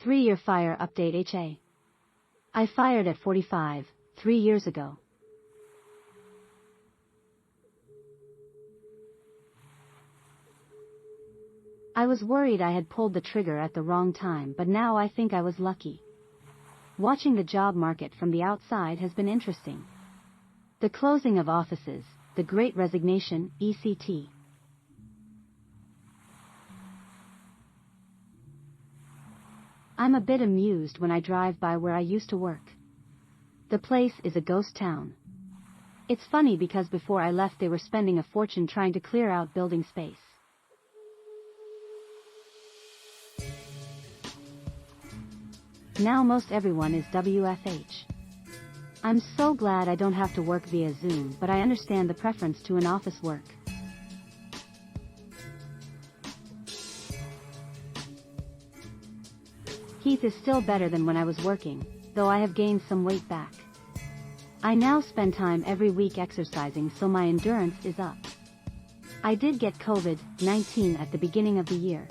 3-year fire update HA. I fired at 45, 3 years ago. I was worried I had pulled the trigger at the wrong time, but now I think I was lucky. Watching the job market from the outside has been interesting. The closing of offices, the Great Resignation, etc. I'm a bit amused when I drive by where I used to work. The place is a ghost town. It's funny because before I left they were spending a fortune trying to clear out building space. Now most everyone is WFH. I'm so glad I don't have to work via Zoom, but I understand the preference to an office work. Heath is still better than when I was working, though I have gained some weight back. I now spend time every week exercising, so my endurance is up. I did get COVID-19 at the beginning of the year.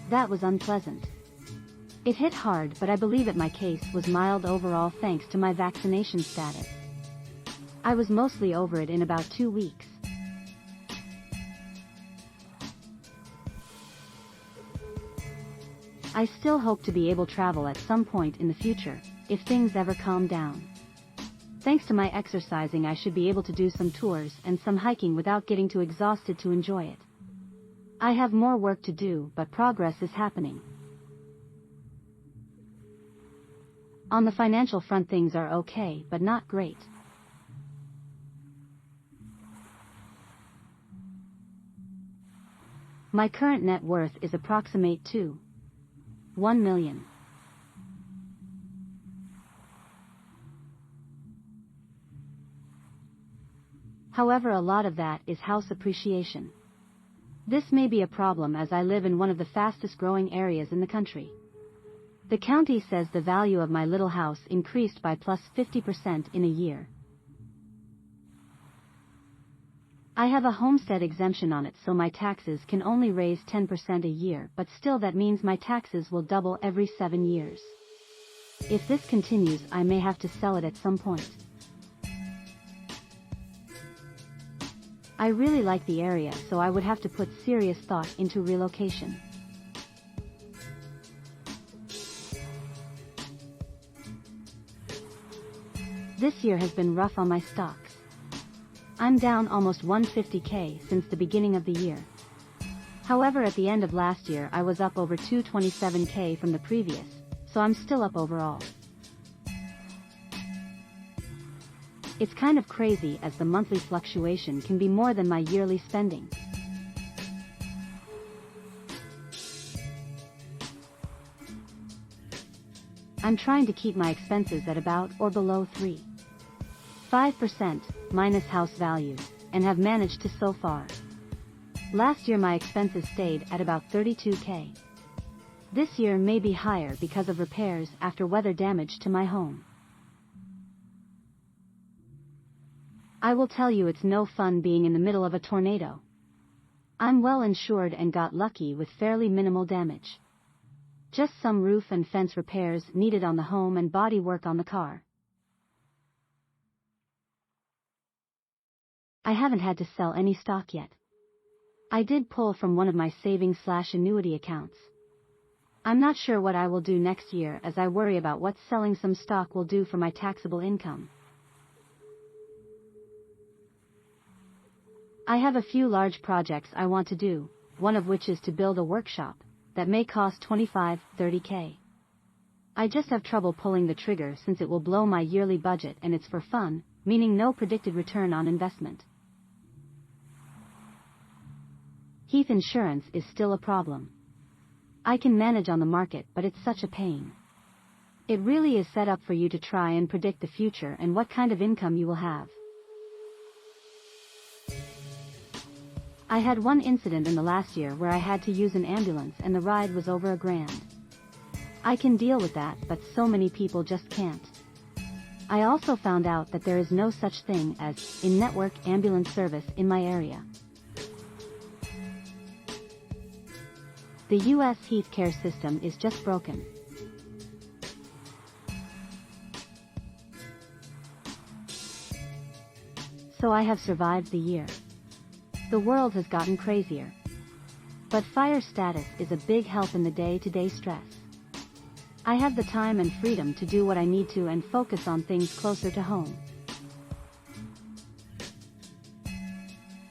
That was unpleasant. It hit hard, but I believe my case was mild overall thanks to my vaccination status. I was mostly over it in about 2 weeks. I still hope to be able to travel at some point in the future, if things ever calm down. Thanks to my exercising, I should be able to do some tours and some hiking without getting too exhausted to enjoy it. I have more work to do, but progress is happening. On the financial front, things are okay, but not great. My current net worth is approximate to 1 million. However, a lot of that is house appreciation. This may be a problem as I live in one of the fastest growing areas in the country. The county says the value of my little house increased by plus 50% in a year. I have a homestead exemption on it, so my taxes can only raise 10% a year, but still that means my taxes will double every 7 years. If this continues, I may have to sell it at some point. I really like the area, so I would have to put serious thought into relocation. This year has been rough on my stocks. I'm down almost 150k since the beginning of the year. However, at the end of last year I was up over 227k from the previous, so I'm still up overall. It's kind of crazy as the monthly fluctuation can be more than my yearly spending. I'm trying to keep my expenses at about or below 3.5% minus house value, and have managed to so far. Last year my expenses stayed at about 32k. This year may be higher because of repairs after weather damage to my home. I will tell you, it's no fun being in the middle of a tornado. I'm well insured and got lucky with fairly minimal damage. Just some roof and fence repairs needed on the home and body work on the car. I haven't had to sell any stock yet. I did pull from one of my savings/annuity accounts. I'm not sure what I will do next year, as I worry about what selling some stock will do for my taxable income. I have a few large projects I want to do, one of which is to build a workshop that may cost 25-30k. I just have trouble pulling the trigger since it will blow my yearly budget, and it's for fun, meaning no predicted return on investment. Heath insurance is still a problem. I can manage on the market, but it's such a pain. It really is set up for you to try and predict the future and what kind of income you will have. I had one incident in the last year where I had to use an ambulance and the ride was over $1,000. I can deal with that, but so many people just can't. I also found out that there is no such thing as in-network ambulance service in my area. The US heat care system is just broken. So I have survived the year. The world has gotten crazier. But fire status is a big help in the day-to-day stress. I have the time and freedom to do what I need to and focus on things closer to home.